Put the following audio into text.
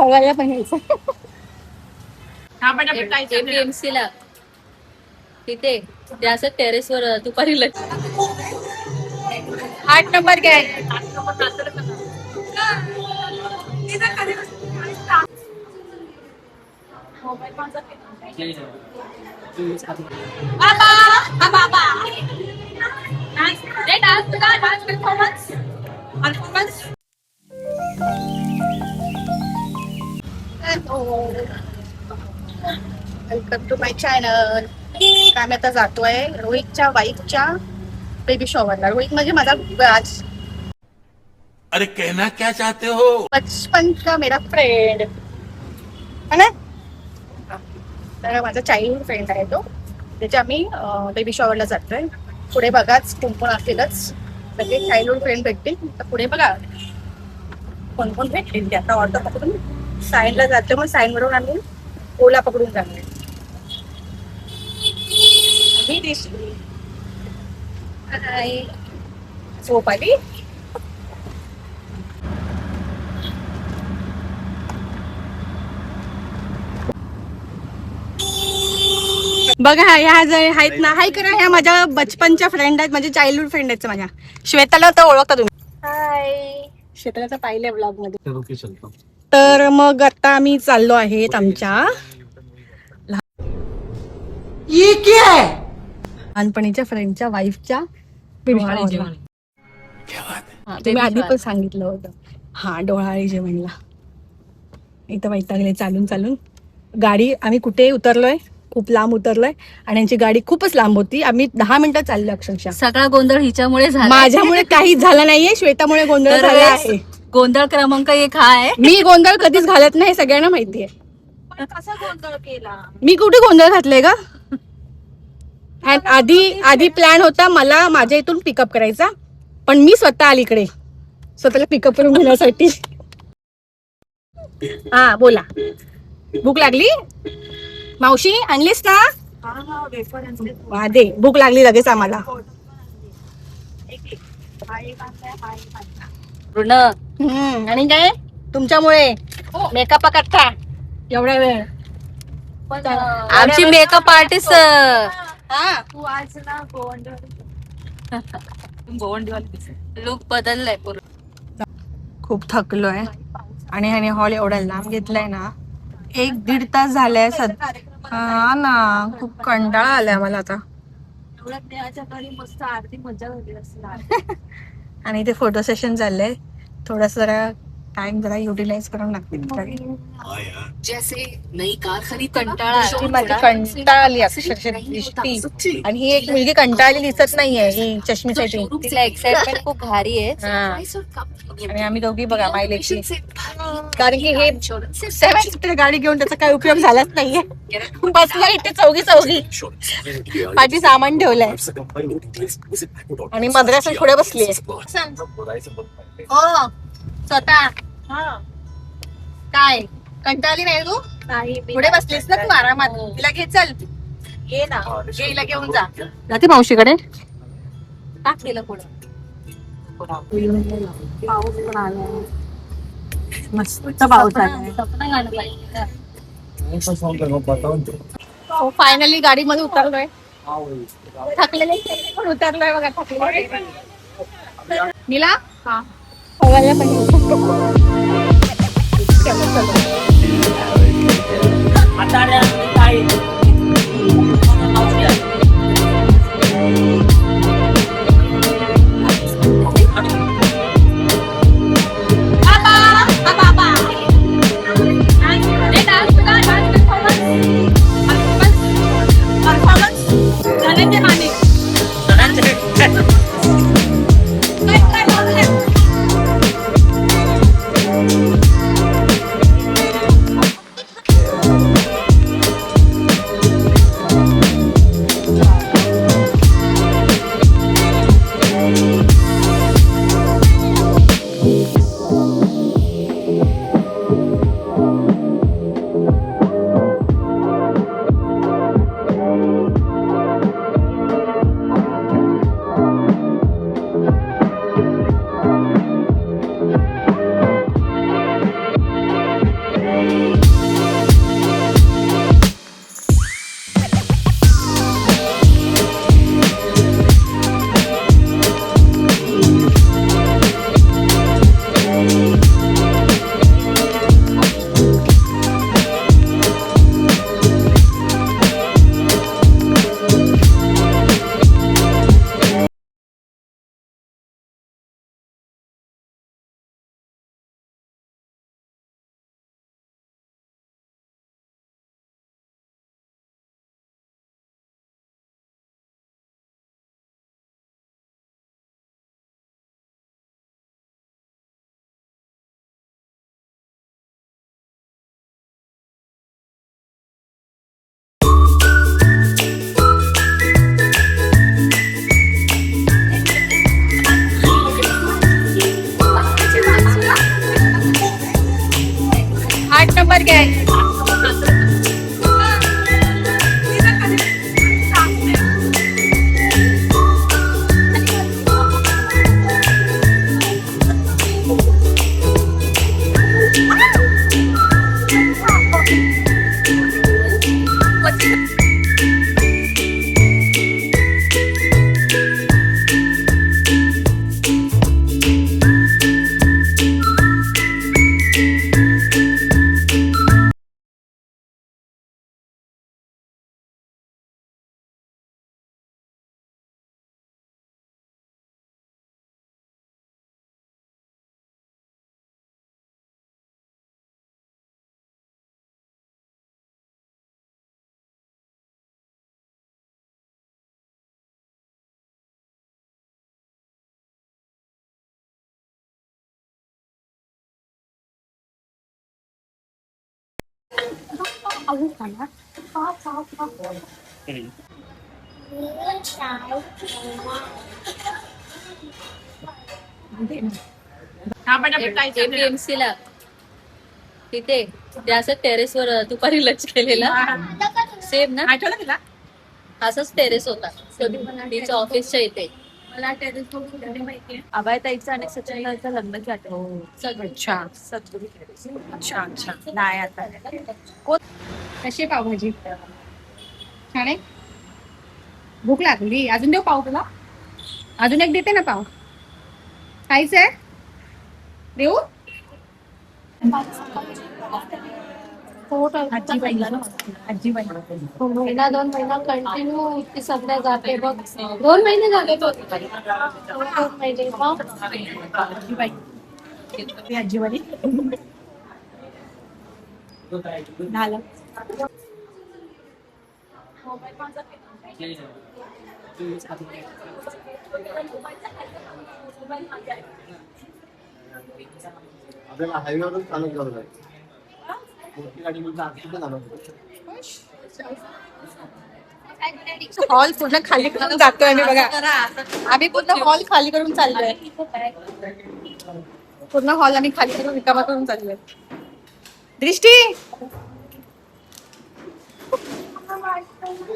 पवायला पण यायचं. APMC ला तिथे ते असं टेरेसवर दुपारी 8 नंबर काय वेलकम टू माय चॅनल. आम्ही आता जातोय रोहितच्या वाईफच्या बेबी शॉवरला. रोहित म्हणजे माझा आज अरे कहना क्या चाहते हो? बचपन का मेरा फ्रेंड है ना. तर माझा चाइल्डहुड फ्रेंड आहे तो. त्याच्या आम्ही बेबी शॉवरला जातोय. पुढे बघाच कोण कोण असतीलच सगळे चाइल्डहुड फ्रेंड भेटतील. तर पुढे बघा कोण कोण भेटतील ते. आता ऑटो पकडून साईनला जातो. मग साईन वरून आम्ही ओला पकडून जाणार. झोप आली. बघा ह्या जर आहेत ना, हाय करा. ह्या माझ्या बचपनच्या फ्रेंड आहेत, माझे चाइल्डहुड फ्रेंड आहेत माझ्या. श्वेताला तर ओळखता तुम्ही. हाय, श्वेताला तर पाहिलंय ब्लॉग मध्ये. तर मग आता आम्ही चाललो आहेत आमच्या लहानपणीच्या फ्रेंडच्या वाईफच्या बेबी शॉवरला. तुम्ही आधी पण सांगितलं होतं. हा, डोहाळी जेवणला. इथं वैतागले चालून चालून. गाडी आम्ही कुठे उतरलोय, खूप लांब उतरलोय आणि यांची गाडी खूपच लांब होती. आम्ही 10 मिनिटं चाललो अक्षरशः. सगळा गोंधळ हिच्यामुळे झाला. माझ्यामुळे काहीच झालं नाहीये, श्वेतामुळे गोंधळ झाला आहे. गोंधळ क्रमांक 1 हा आहे. मी गोंधळ कधीच घालत नाही, सगळ्यांना माहितीये. कसा गोंधळ केला मी कुठे गोंधळ घातलाय का. आधी प्लॅन होता मला माझ्या इथून पिकअप करायचा, पण मी स्वतः आली इकडे स्वतःला पिकअप करून घेण्यासाठी. हा बोला, भूक लागली मावशी, आणलीस ना. दे, भूक लागली लगेच आम्हाला. आणि काय तुमच्यामुळे मेकअप करता एवढा वेळ. आमची मेकअप आर्टिस्ट लुक बदललाय पूर्ण. खूप थकलोय आणि ह्याने हॉल एवढा लांब घेतलाय ना, 1-1.5 तास झालाय. हा ना, खूप कंटाळा आलाय मला आता. मस्त आरती मजा झाली असणार. आणि ते फोटो सेशन चाललंय. थोडस जरा टाइम जरा युटिलाइज करून लागतील. जैसे नई कार खरीद कंटाळा कंटाळली अक्षरशः दिसती. आणि ही एक मुलगी कंटाळली दिसत नाहीये ही चष्मीसाठी. तिला एक्साइटमेंट खूप भारी आहे. आणि आम्ही दोघी बघा मायलेची, कारण की हे 7 सीटर गाडी घेऊन त्याचा काही उपयोग झालाच नाहीये. बसला इथे चौघी पाठी सामान ठेवलंय आणि मद्रासन पुढे बसलीये. हो स्वतः काय कंटाळली नाही तू. पुढे बसलीस ना तू आरामात. तिला घे, चल ये ना, गेला घेऊन जा. जाते मावशीकडे. टाक तिला पुढे. पाऊस पण आला मस्त पाऊस आला. फायनली गाडी मध्ये उतरलोय. थकलेले पण उतरलोय बघा. थकलेले नीला पवायला पण नंबर घ्याय एपीएमसी ला तिथे ते असं टेरेसवर दुपारी लंच केलेला सेम ना आठवलं तुला असंच टेरेस होता तिच्या ऑफिसच्या इथे मला टेरेस बघून माहिती अभयताईचं आणि सचिनचं लग्न झालं सगळं अच्छा सगळं अच्छा अच्छा नाही आता कशी आहे पावभाजी छान आहे भूक लागली अजून देऊ पाव तुला अजून एक देते ना पाव खायचं आहे देऊ महिना 2 महिना कंटिन्यू ती सध्या जाते बघ 2 महिने झाले तो 2 महिने आजीबाई झालं आपल्याला हायवेवरून चालत जावं लागेल मोठी गाडी म्हणजे आतमध्ये जाणार हॉल पूर्ण खाली करून जातोय आम्ही बघा आम्ही पूर्ण हॉल खाली करून चाललोय पूर्ण हॉल आम्ही खाली करून रिकामा करून चाललोय दृष्टी